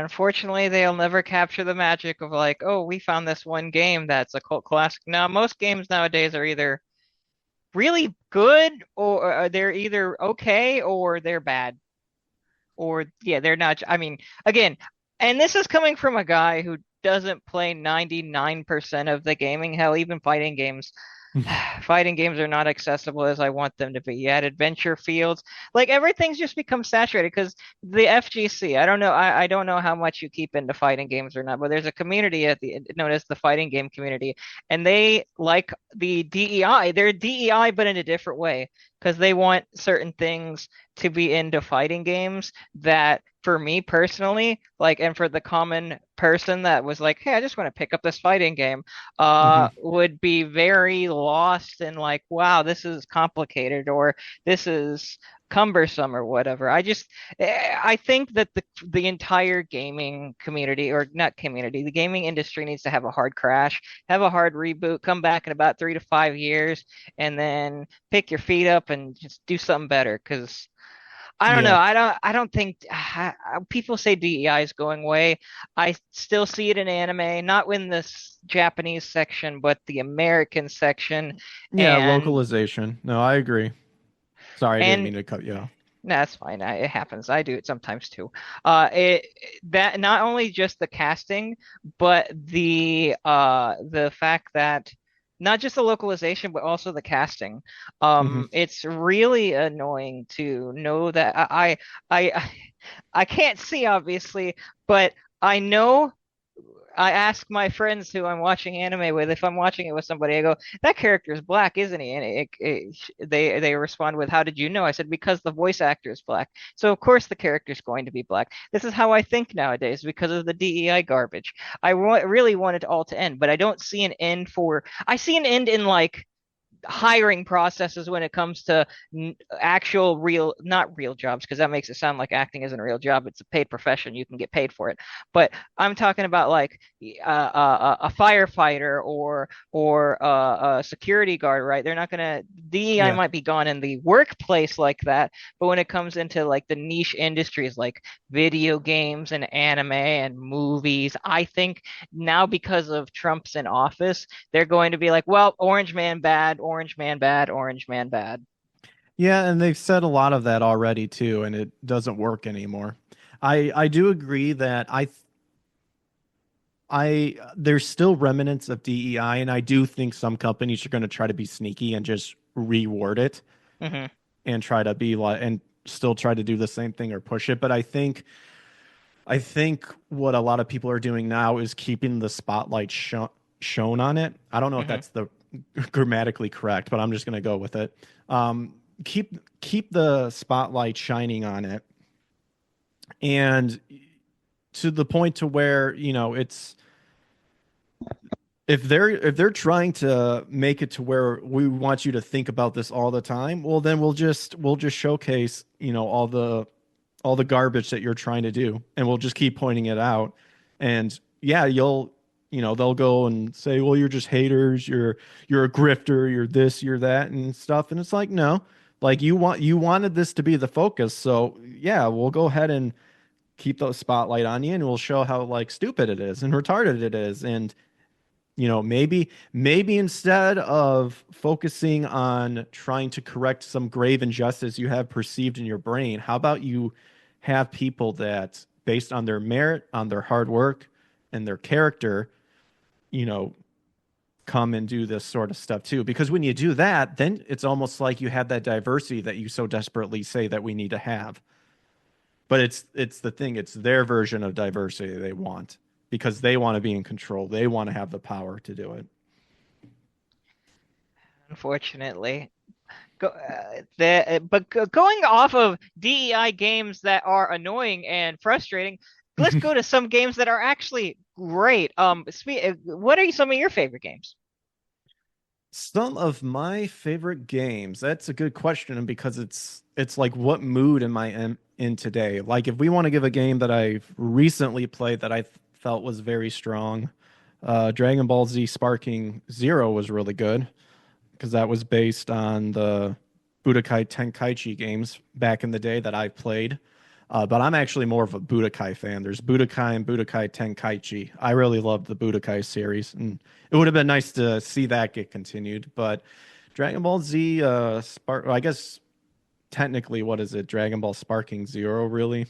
unfortunately, they'll never capture the magic of like, oh, we found this one game that's a cult classic. Now, most games nowadays are either really good or they're either okay or they're bad. Or yeah, they're not. I mean, again, and this is coming from a guy who doesn't play 99% of the gaming. Hell, even fighting games. Fighting games are not accessible as I want them to be. You add adventure fields, like everything's just become saturated because the FGC. I don't know. I don't know how much you keep into fighting games or not, but there's a community known as the fighting game community, and they like the DEI. They're DEI, but in a different way because they want certain things to be into fighting games that for me personally, like, and for the common person that was like, hey, I just want to pick up this fighting game, Hmm. would be very lost and like, wow, this is complicated or this is cumbersome or whatever. I think that the entire gaming community or not community, the gaming industry needs to have a hard crash, have a hard reboot, come back in about 3 to 5 years, and then pick your feet up and just do something better. Because I don't know. Yeah. I don't think people say DEI is going away. I still see it in anime, not in this Japanese section, but the American section. Yeah, And localization. No, I agree. Sorry, I didn't and mean to cut you off. no, that's fine. It happens. I do it sometimes too. It that not only just the casting, but the fact that not just the localization, but also the casting. Hmm. It's really annoying to know that I I can't see obviously, but I know I ask my friends who I'm watching anime with if I'm watching it with somebody. I go, "That character is black, isn't he?" And they respond with, "How did you know?" I said, "Because the voice actor is black. So of course the character is going to be black." This is how I think nowadays because of the DEI garbage. Really want it all to end, but I don't see an end for. I see an end in like hiring processes when it comes to actual real not real jobs because that makes it sound like acting isn't a real job. It's a paid profession, you can get paid for it, but I'm talking about like a firefighter or a security guard, right? They're not gonna DEI Yeah. might be gone in the workplace like that, but when it comes into like the niche industries like video games and anime and movies, I think now because of Trump's in office they're going to be like, well, Orange Man bad, Orange Man bad, Orange Man bad. Yeah, and they've said a lot of that already too, and it doesn't work anymore. I do agree that I there's still remnants of DEI, and I do think some companies are going to try to be sneaky and just reword it Hmm. and try to be like and still try to do the same thing or push it. But I think what a lot of people are doing now is keeping the spotlight shown on it. I don't know if Hmm. that's the grammatically correct, but I'm just going to go with it. Um, keep the spotlight shining on it, and to the point to where it's if they're trying to make it to where we want you to think about this all the time, well then we'll just showcase all the garbage that you're trying to do, and we'll just keep pointing it out. And yeah, they'll go and say, well, you're just haters, you're a grifter, you're this, you're that, and stuff. And it's like, no, like you wanted this to be the focus, so yeah, we'll go ahead and keep the spotlight on you, and we'll show how like stupid it is and retarded it is. And maybe instead of focusing on trying to correct some grave injustice you have perceived in your brain, how about you have people that, based on their merit, on their hard work, and their character, you know, come and do this sort of stuff too? Because when you do that, then it's almost like you have that diversity that you so desperately say that we need to have. But it's the thing, it's their version of diversity they want because they want to be in control. They want to have the power to do it. Unfortunately, going off of DEI games that are annoying and frustrating, let's go to some games that are actually great. What are some of your favorite games? Some of my favorite games. That's a good question because it's like what mood am I in today? Like if we want to give a game that I've recently played that I felt was very strong, Dragon Ball Z Sparking Zero was really good because that was based on the Budokai Tenkaichi games back in the day that I played. But I'm actually more of a Budokai fan. There's Budokai and Budokai Tenkaichi. I really love the Budokai series, and it would have been nice to see that get continued. But Dragon Ball Z, I guess technically, what is it? Dragon Ball Sparking Zero, really?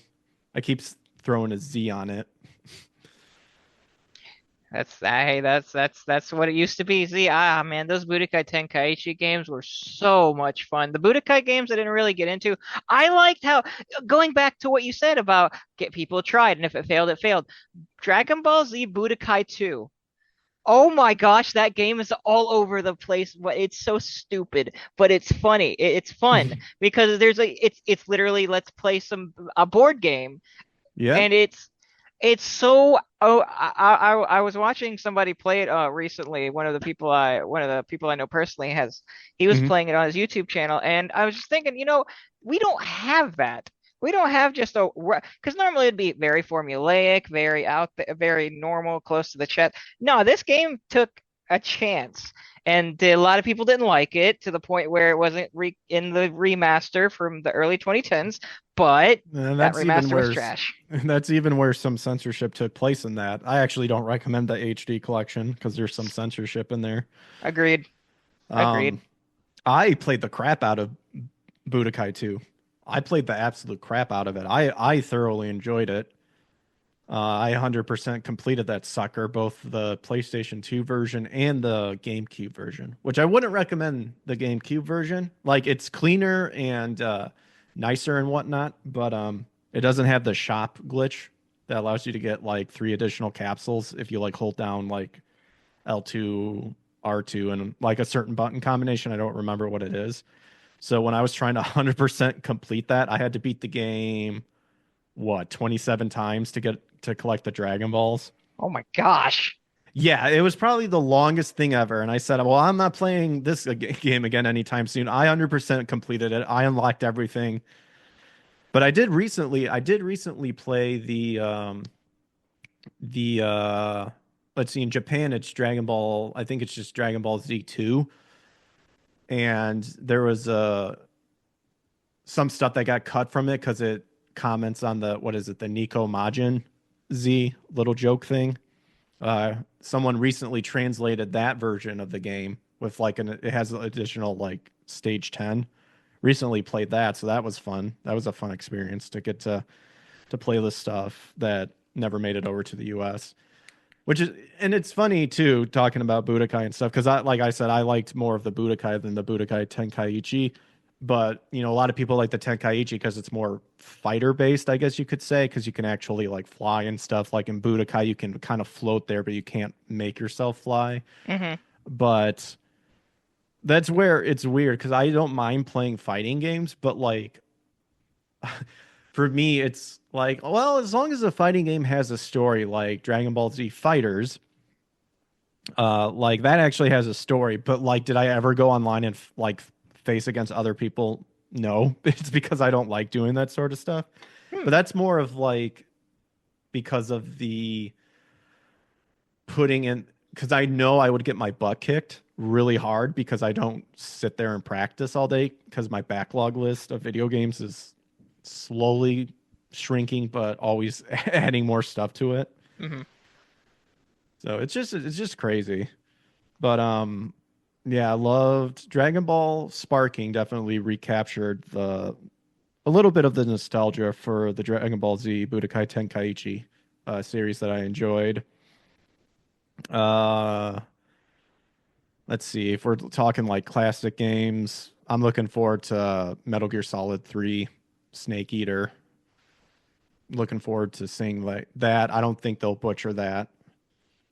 I keep throwing a Z on it. That's what it used to be. See, man, those Budokai Tenkaichi games were so much fun. The Budokai games I didn't really get into. I liked how going back to what you said about get people tried, and if it failed, it failed. Dragon Ball Z Budokai 2. Oh my gosh, that game is all over the place. But it's so stupid, but it's funny. It's fun because it's literally let's play a board game, Yep. and it's so I was watching somebody play it recently. One of the people I know personally has he was Hmm. playing it on his YouTube channel, and I was just thinking, we don't have that. We don't have just a because normally it'd be very formulaic, very out there, very normal, close to the chest. No, this game took a chance, and a lot of people didn't like it to the point where it wasn't in the remaster from the early 2010s, but And that that's even remaster was worse. trash. That's even where some censorship took place in that. I actually don't recommend the HD collection because there's some censorship in there. Agreed. Agreed. Um, I played the crap out of Budokai 2. I played the absolute crap out of it. I thoroughly enjoyed it. I 100% completed that sucker, both the PlayStation 2 version and the GameCube version, which I wouldn't recommend the GameCube version. Like it's cleaner and nicer and whatnot, but it doesn't have the shop glitch that allows you to get like 3 additional capsules if you like hold down like L2, R2, and like a certain button combination. I don't remember what it is. So when I was trying to 100% complete that, I had to beat the game, what, 27 times to get to collect the Dragon Balls. Oh my gosh. Yeah, it was probably the longest thing ever. And I said, well, I'm not playing this game again anytime soon. I 100% completed it. I unlocked everything. But I did recently play the let's see, in Japan it's Dragon Ball, I think it's just Dragon Ball Z 2. And there was some stuff that got cut from it because it comments on the, what is it, the Nico Majin Z little joke thing. Someone recently translated that version of the game with like it has an additional like stage 10. Recently played that, so that was fun. That was a fun experience to get to play this stuff that never made it over to the US. Which is, and it's funny too, talking about Budokai and stuff, because like I said, I liked more of the Budokai than the Budokai Tenkaichi. But a lot of people like the Tenkaichi because it's more fighter based, I guess you could say, because you can actually like fly and stuff. Like in Budokai, you can kind of float there, but you can't make yourself fly. Hmm. But that's where it's weird because I don't mind playing fighting games, but like for me, it's like, well, as long as the fighting game has a story, like Dragon Ball Z Fighters, like that actually has a story. But like, did I ever go online and like face against other people? No, it's because I don't like doing that sort of stuff. Hmm. But that's more of like because of the putting in, because I know I would get my butt kicked really hard because I don't sit there and practice all day because my backlog list of video games is slowly shrinking, but always adding more stuff to it. Hmm. So it's just crazy. But yeah, I loved Dragon Ball Sparking, definitely recaptured the a little bit of the nostalgia for the Dragon Ball Z Budokai Tenkaichi series that I enjoyed. Uh let's see, if we're talking like classic games, I'm looking forward to Metal Gear Solid 3 Snake Eater. Looking forward to seeing like that. I don't think they'll butcher that.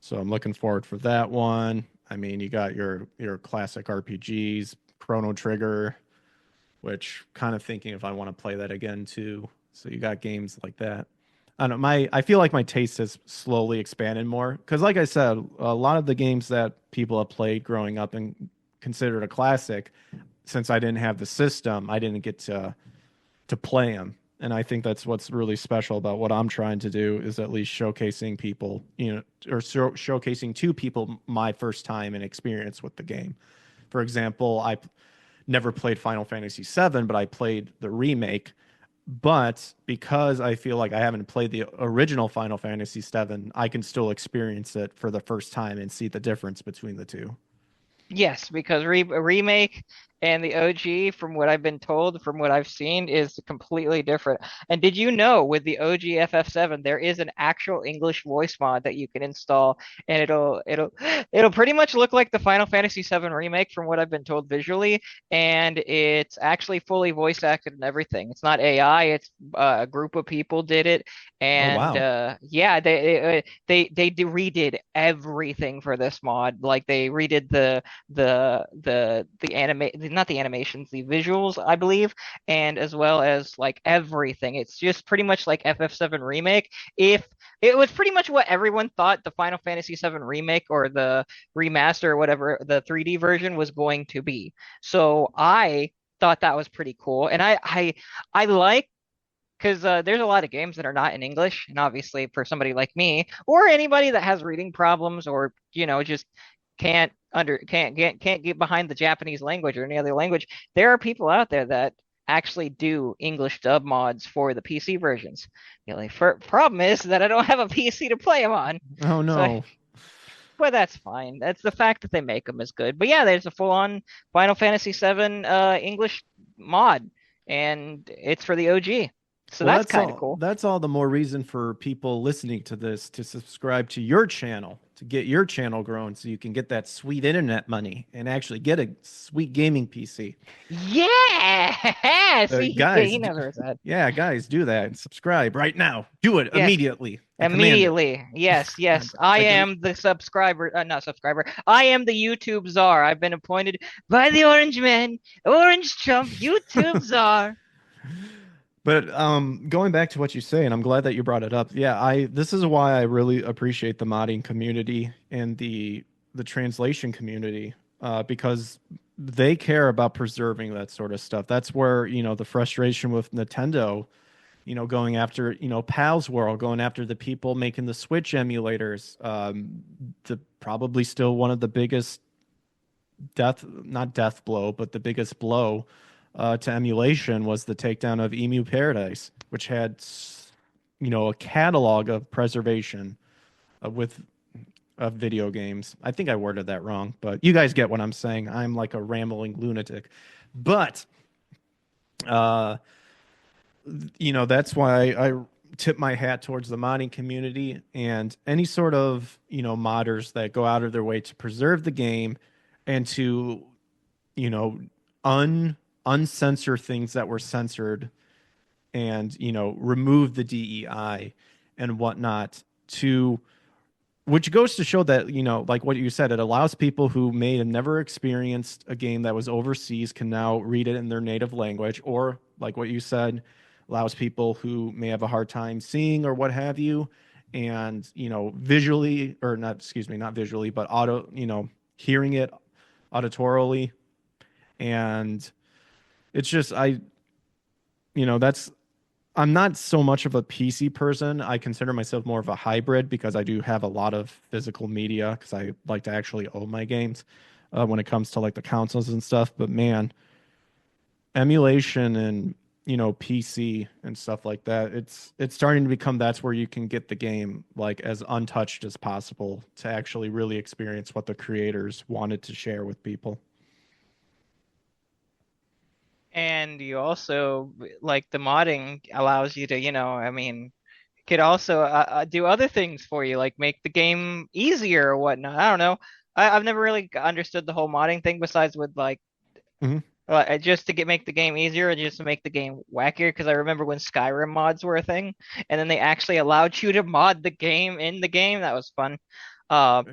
So I'm looking forward for that one. I mean, you got your classic RPGs, Chrono Trigger, which kind of thinking if I want to play that again too. So you got games like that. I don't know, I feel like my taste has slowly expanded more because, like I said, a lot of the games that people have played growing up and considered a classic, since I didn't have the system, I didn't get to play them. And I think that's what's really special about what I'm trying to do is at least showcasing people, or showcasing to people my first time and experience with the game. For example, I never played Final Fantasy VII, but I played the remake. But because I feel like I haven't played the original Final Fantasy VII, I can still experience it for the first time and see the difference between the two. Yes, because remake and the OG, from what I've been told, from what I've seen, is completely different. And did you know with the OG FF7, there is an actual English voice mod that you can install, and it'll pretty much look like the Final Fantasy VII remake, from what I've been told visually, and it's actually fully voice acted and everything. It's not AI; it's a group of people did it, Oh, and wow. yeah, they redid everything for this mod. Like they redid the anime not the animations, the visuals, I believe, and as well as like everything. It's just pretty much like FF7 remake. If it was pretty much what everyone thought the Final Fantasy VII remake or the remaster or whatever the 3D version was going to be. So I thought that was pretty cool, and I like because there's a lot of games that are not in English, and obviously for somebody like me or anybody that has reading problems or just can't get behind the Japanese language or any other language, there are people out there that actually do English dub mods for the PC versions. The only problem is that I don't have a PC to play them on, Oh, so no. but that's fine. That's the fact that they make them is good. But yeah, there's a full-on Final Fantasy VII English mod, and it's for the OG. So Well, that's kind of cool. that's all the more reason for people listening to this to subscribe to your channel, to get your channel growing so you can get that sweet internet money and actually get a sweet gaming PC. Yeah. See, Guys, he never said. yeah, guys, do that. Subscribe right now. Do it Yes, immediately. I command it. immediately. Yes, I, yes. I I can. am the subscriber, not subscriber. I am the YouTube czar. I've been appointed by the Orange Man, Orange Trump, YouTube czar. But going back to what you say, and I'm glad that you brought it up. Yeah, I this is why I really appreciate the modding community and the translation community, because they care about preserving that sort of stuff. That's where, the frustration with Nintendo, going after, Pal's World, going after the people making the Switch emulators, the probably still one of the biggest not death blow, but the biggest blow to emulation was the takedown of Emu Paradise, which had, a catalog of preservation with of video games. I think I worded that wrong, but you guys get what I'm saying. I'm like a rambling lunatic. But, uh, that's why I tip my hat towards the modding community and any sort of, modders that go out of their way to preserve the game and to, you know, uncensor things that were censored and, remove the DEI and whatnot to which goes to show that, like what you said, it allows people who may have never experienced a game that was overseas can now read it in their native language, or like what you said, allows people who may have a hard time seeing or what have you, and, visually, or not, excuse me, not visually, but hearing it auditorily. And it's just, that's I'm not so much of a PC person. I consider myself more of a hybrid because I do have a lot of physical media because I like to actually own my games when it comes to like the consoles and stuff. But man, emulation and, PC and stuff like that, it's starting to become that's where you can get the game like as untouched as possible to actually really experience what the creators wanted to share with people. And you also like the modding allows you to, I mean, could also do other things for you, like make the game easier or whatnot. I don't know. I've never really understood the whole modding thing besides with like Mhm. just to make the game easier or just to make the game wackier. Because I remember when Skyrim mods were a thing, and then they actually allowed you to mod the game in the game. That was fun. Uh,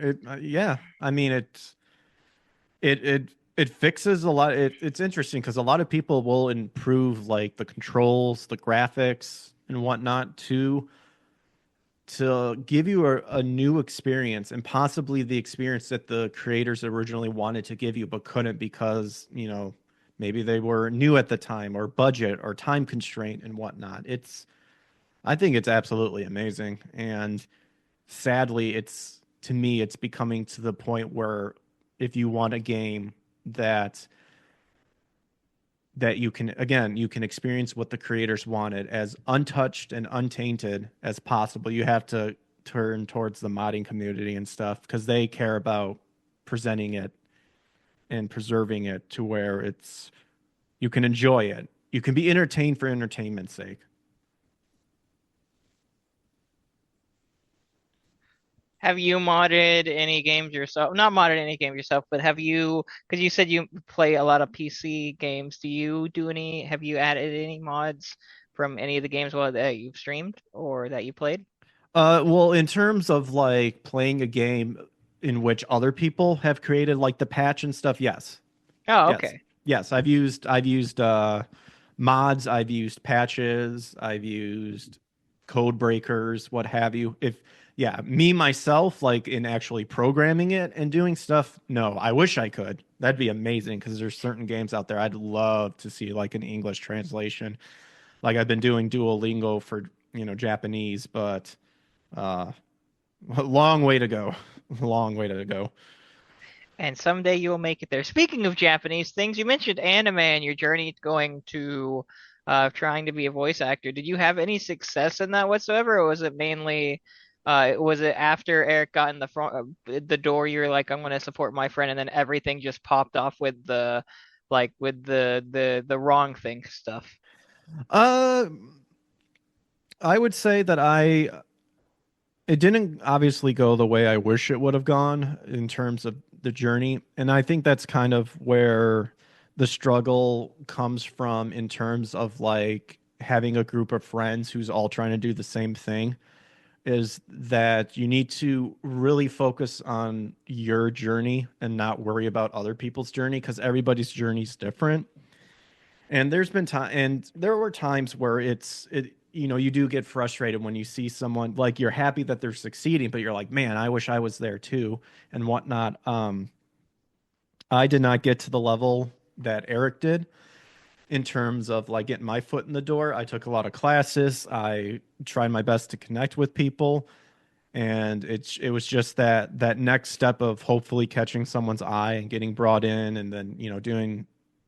Yeah, I mean it fixes a lot. It's interesting because a lot of people will improve like the controls, the graphics, and whatnot to give you a new experience and possibly the experience that the creators originally wanted to give you but couldn't because, maybe they were new at the time or budget or time constraint and whatnot. I think it's absolutely amazing. And sadly, it's to me, it's becoming to the point where if you want a game that that you can, again, you can experience what the creators wanted as untouched and untainted as possible. You have to turn towards the modding community and stuff because they care about presenting it and preserving it to where it's you can enjoy it. You can be entertained for entertainment's sake. Have you modded any games yourself? Not modded any game yourself, but have you, because you said you play a lot of PC games, do you do any, have you added any mods from any of the games that you've streamed or that you played? Well, in terms of like playing a game in which other people have created like the patch and stuff, yes. Oh, Yes. okay. Yes, I've used mods, I've used patches, I've used code breakers, what have you. If yeah, me myself like in actually programming it and doing stuff, no, I wish I could. That'd be amazing because there's certain games out there I'd love to see like an English translation. Like I've been doing Duolingo for, Japanese, but uh a long way to go. A long way to go. And someday you will make it there. Speaking of Japanese things, you mentioned anime and your journey going to trying to be a voice actor. Did you have any success in that whatsoever, or was it mainly was it after Eric got in the front the door, you were like, I'm going to support my friend, and then everything just popped off with the like with the wrong thing stuff? Uh I would say that I it didn't obviously go the way I wish it would have gone in terms of the journey. And I think that's kind of where the struggle comes from in terms of like having a group of friends who's all trying to do the same thing is that you need to really focus on your journey and not worry about other people's journey because everybody's journey is different. And there were times where you do get frustrated when you see someone like you're happy that they're succeeding, but you're like, man, I wish I was there too, and whatnot. I did not get to the level that Eric did in terms of like getting my foot in the door. I took a lot of classes. I tried my best to connect with people, and it was just that next step of hopefully catching someone's eye and getting brought in, and then doing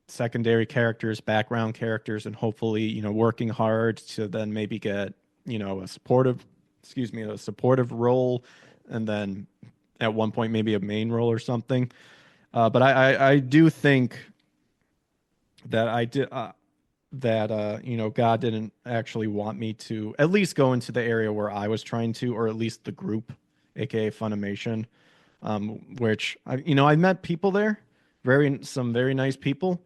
secondary characters, background characters, and hopefully working hard to then maybe get a supportive, excuse me, a supportive role, and then at one point maybe a main role or something. But I do think that I did that God didn't actually want me to at least go into the area where I was trying to, or at least the group, aka Funimation, which I met people there, some very nice people,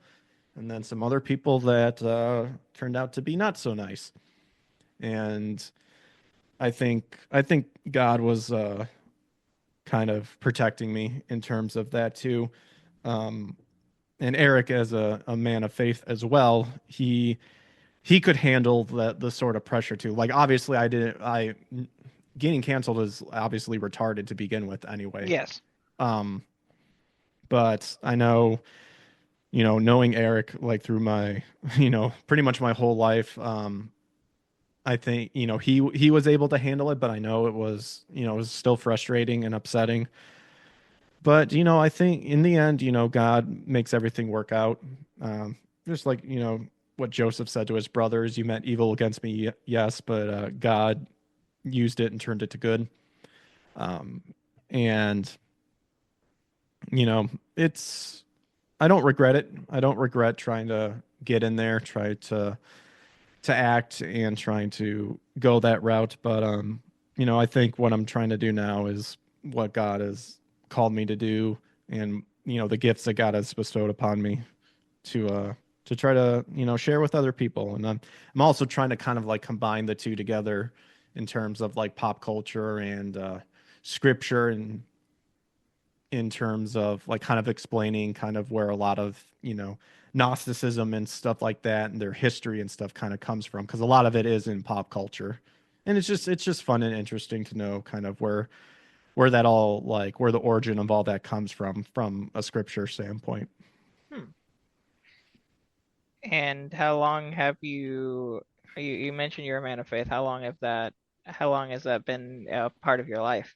and then some other people that turned out to be not so nice. And I think God was kind of protecting me in terms of that too. Um, and Eric, as a man of faith as well, he could handle the sort of pressure too. Like obviously, I didn't. I getting canceled is obviously retarded to begin with anyway. Yes. Um, but I know, knowing Eric like through my, pretty much my whole life, I think, he was able to handle it, but I know it was still frustrating and upsetting. But, I think in the end, God makes everything work out. Just like, what Joseph said to his brothers, you meant evil against me, yes, but God used it and turned it to good. Um, and, it's I don't regret it. I don't regret trying to get in there, try to act and trying to go that route. But I think what I'm trying to do now is what God has called me to do, and the gifts that God has bestowed upon me to try to share with other people. And I'm also trying to kind of like combine the two together in terms of like pop culture and scripture, and in terms of like kind of explaining kind of where a lot of Gnosticism and stuff like that and their history and stuff kind of comes from, because a lot of it is in pop culture, and it's just fun and interesting to know kind of where that all like where the origin of all that comes from a scripture standpoint. Hmm. And how long have you mentioned you're a man of faith. How long has that been a part of your life?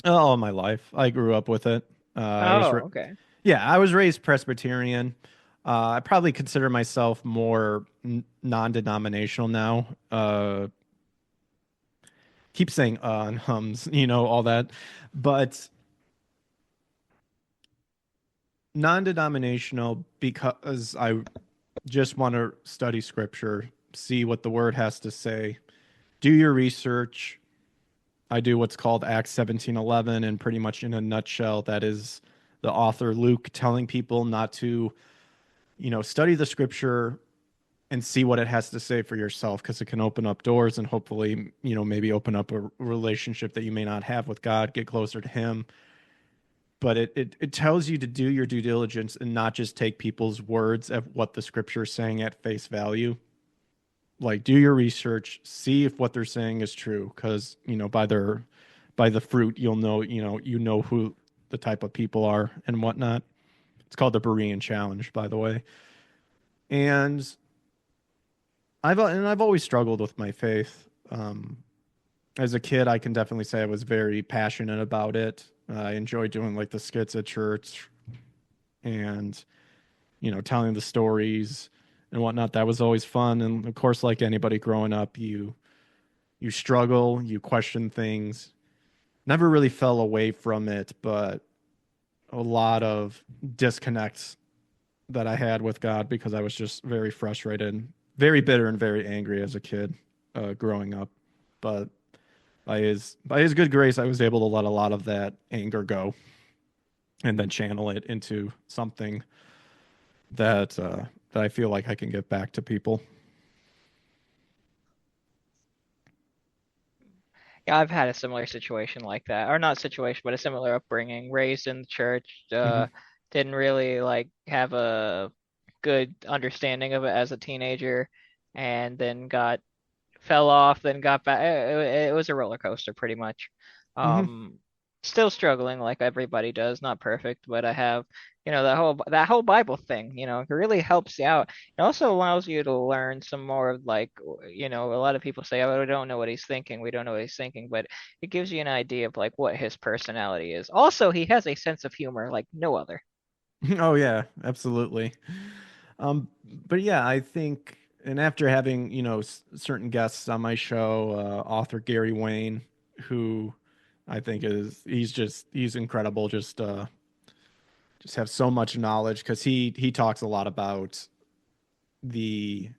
All my life I grew up with it. I was Oh, okay. yeah, I was raised Presbyterian. I probably consider myself more non-denominational now. Keep saying and hums, all that, but non-denominational because I just want to study scripture, see what the word has to say, do your research. I do what's called Acts 17:11, and pretty much in a nutshell, that is the author Luke telling people not to, study the scripture and see what it has to say for yourself because it can open up doors and hopefully, maybe open up a relationship that you may not have with God, get closer to Him. But it tells you to do your due diligence and not just take people's words of what the scripture is saying at face value. Like, do your research, see if what they're saying is true, because by the fruit you'll know, who the type of people are and whatnot. It's called the Berean Challenge, by the way. And I've always struggled with my faith. As a kid, I can definitely say I was very passionate about it. I enjoyed doing like the skits at church and telling the stories and whatnot. That was always fun. And of course, like anybody growing up, you struggle, you question things. Never really fell away from it, but a lot of disconnects that I had with God because I was just very frustrated, very bitter, and very angry as a kid growing up. But by his good grace, I was able to let a lot of that anger go and then channel it into something that I feel like I can give back to people. Yeah, I've had a similar situation like that, or not situation, but a similar upbringing. Raised in the church, Hmm. didn't really like have a good understanding of it as a teenager, and then got fell off, then got back. It was a roller coaster, pretty much. Hmm. Um, Still struggling like everybody does. Not perfect, but I have, that whole Bible thing. It really helps you out. It also allows you to learn some more of like, a lot of people say, "Oh, we don't know what he's thinking. We don't know what he's thinking," but it gives you an idea of like what his personality is. Also, he has a sense of humor like no other. Oh yeah, absolutely. But yeah, I think, and after having certain guests on my show, author Gary Wayne, who I think he's incredible. Just have so much knowledge because he talks a lot about the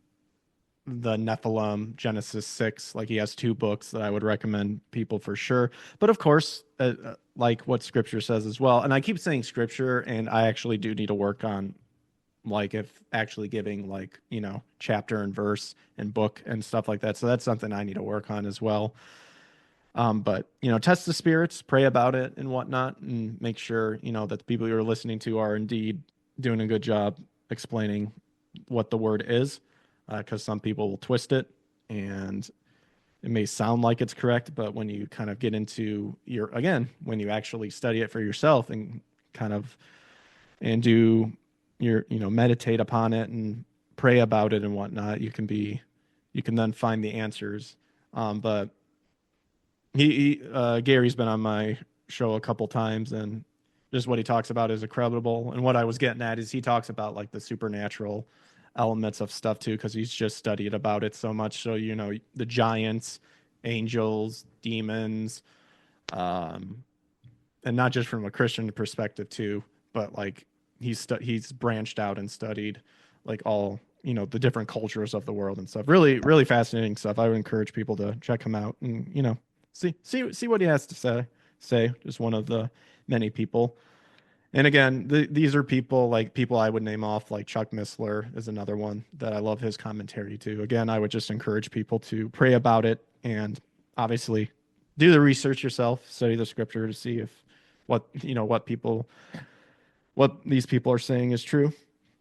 the Nephilim, Genesis 6. Like he has two books that I would recommend people for sure. But of course, like what scripture says as well. And I keep saying scripture, and I actually do need to work on like if actually giving like, chapter and verse and book and stuff like that. So that's something I need to work on as well. But test the spirits, pray about it and whatnot, and make sure, that the people you're listening to are indeed doing a good job explaining what the word is, because some people will twist it and it may sound like it's correct, but when you kind of get into when you actually study it for yourself and kind of and do meditate upon it and pray about it and whatnot, you can then find the answers. But Gary's been on my show a couple times, and just what he talks about is incredible. And what I was getting at is he talks about like the supernatural elements of stuff too, because he's just studied about it so much. So the giants, angels, demons, um, and not just from a Christian perspective too, but like he's branched out and studied like all the different cultures of the world and stuff. Really, really fascinating stuff. I would encourage people to check him out and see what he has to say. Just one of the many people. And again, these are people I would name off, like Chuck Missler is another one that I love his commentary too. Again, I would just encourage people to pray about it and obviously do the research yourself, study the scripture to see if what these people are saying is true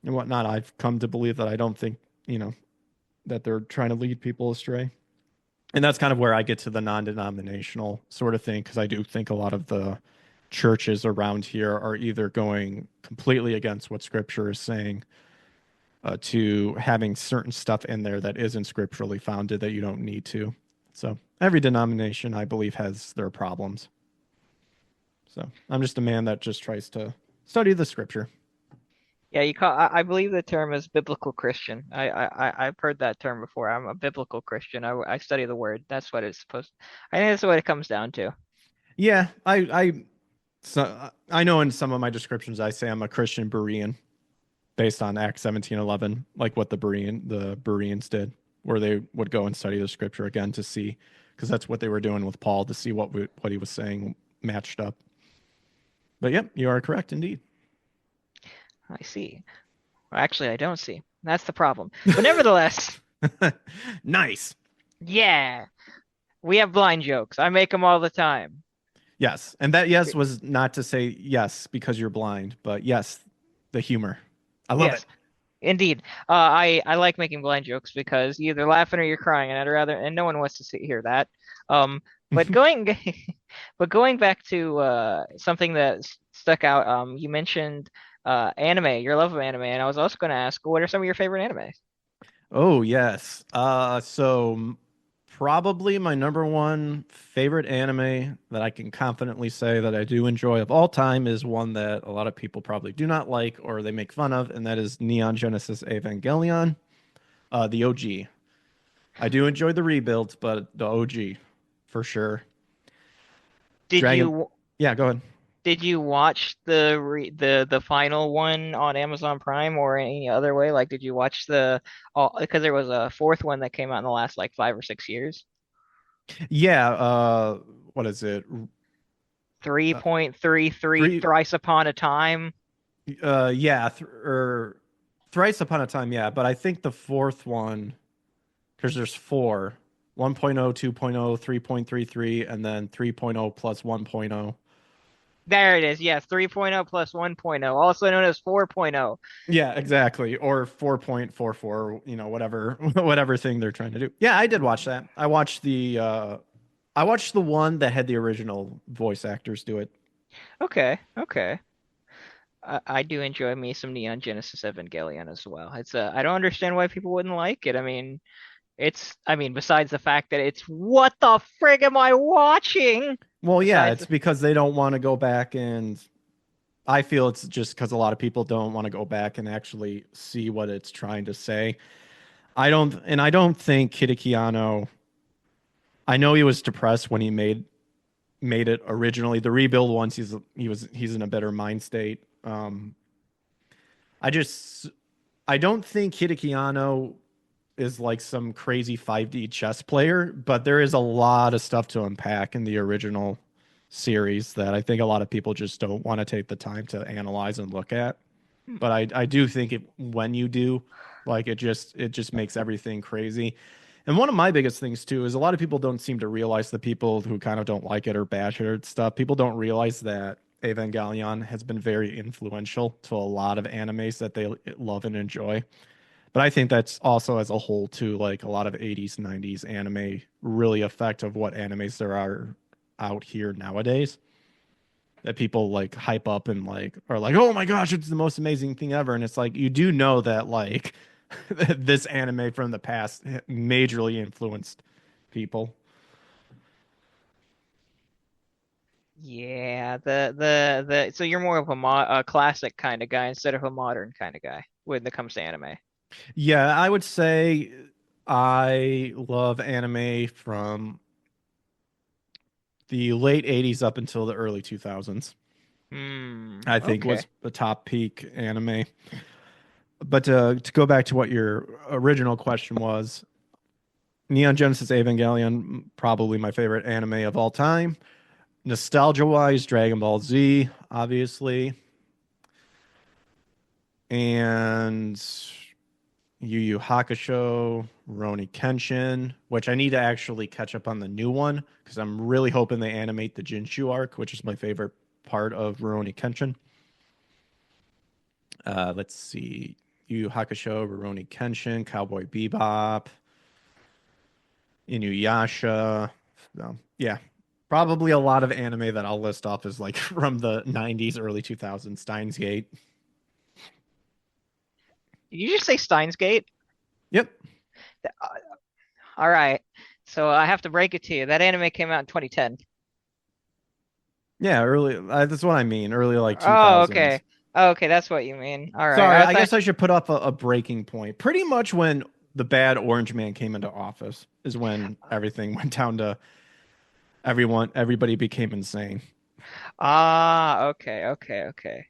and whatnot. I've come to believe that I don't think, you know, that they're trying to lead people astray. And that's kind of where I get to the non-denominational sort of thing, because I do think a lot of the churches around here are either going completely against what scripture is saying, to having certain stuff in there that isn't scripturally founded that you don't need to. So every denomination, I believe, has their problems. So I'm just a man that just tries to study the scripture. Yeah, I believe the term is biblical Christian. I've heard that term before. I'm a biblical Christian. I study the word. That's what it's supposed. I think that's what it comes down to. Yeah, so I know in some of my descriptions I say I'm a Christian Berean based on Acts 17:11, like what the Bereans did, where they would go and study the scripture again to see, because that's what they were doing with Paul to see what he was saying matched up. But yep, you are correct indeed. I see. Well, actually, I don't see. That's the problem. But nevertheless, Nice. yeah, we have blind jokes. I make them all the time. Yes, and that yes was not to say yes because you're blind, but yes, the humor. I love it. Yes, indeed. I like making blind jokes because you're either laughing or you're crying, and I'd rather, and no one wants to hear that. But going, but going back to something that stuck out, you mentioned anime, your love of anime, and I was also going to ask, what are some of your favorite anime? Oh, yes. Probably my number one favorite anime that I can confidently say that I do enjoy of all time is one that a lot of people probably do not like or they make fun of, and that is Neon Genesis Evangelion, the OG. I do enjoy the rebuilds, but the OG for sure. Did Dragon. you Yeah, go ahead. did you watch the final one on Amazon Prime or any other way? Like, did you watch the all because there was a fourth one that came out in the last like 5 or 6 years? Yeah, what is it? Uh, 3.33 three. Thrice Upon a Time. Yeah, or Thrice Upon a Time. Yeah, but I think the fourth one, because there's four: 1.0, 2.0, 3.33, and then 3.0 plus 1.0. There it is. Yes, 3.0 plus 1.0, also known as 4.0. Yeah, exactly. Or 4.44, whatever whatever thing they're trying to do. Yeah, I did watch that. I watched the one that had the original voice actors do it. Okay, okay. I do enjoy me some Neon Genesis Evangelion as well. I don't understand why people wouldn't like it. I mean, besides the fact that it's what the frig am I watching? Well, yeah, Besides, it's because they don't want to go back, and I feel it's just because a lot of people don't want to go back and actually see what it's trying to say. I don't think Hidekiano. I know he was depressed when he made it originally. The rebuild once he's in a better mind state. I just I don't think Hidekiano is like some crazy 5D chess player, but there is a lot of stuff to unpack in the original series that I think a lot of people just don't want to take the time to analyze and look at. But I do think when you do, like it just makes everything crazy. And one of my biggest things too is a lot of people don't seem to realize, the people who kind of don't like it or bash it or stuff, people don't realize that Evangelion has been very influential to a lot of animes that they love and enjoy. But I think that's also as a whole too, like a lot of 80s, 90s anime really affect of what animes there are out here nowadays, that people like hype up and like are like, oh my gosh, it's the most amazing thing ever. And it's like you do know that like this anime from the past majorly influenced people. yeah, so you're more of a classic kind of guy instead of a modern kind of guy when it comes to anime. Yeah, I would say I love anime from the late 80s up until the early 2000s. Hmm. I think Okay. was the top peak anime. But to go back to what your original question was, Neon Genesis Evangelion, probably my favorite anime of all time. Nostalgia wise, Dragon Ball Z, obviously, and Yu Yu Hakusho, Rurouni Kenshin, which I need to actually catch up on the new one because I'm really hoping they animate the Jinshu arc, which is my favorite part of Rurouni Kenshin. Let's see. Yu Yu Hakusho, Rurouni Kenshin, Cowboy Bebop, Inuyasha. Yeah, probably a lot of anime that I'll list off is like from the 90s, early 2000s. Steins Gate. Did you just say Steins Gate? Yep. All right. So I have to break it to you. That anime came out in 2010. Yeah, early. That's what I mean. Early like Oh, okay. 2000s. Oh, okay, that's what you mean. All right. Sorry, I I thought. guess I should put up a breaking point. Pretty much when the bad orange man came into office is when everything went down to everybody became insane. Ah, okay, okay, okay.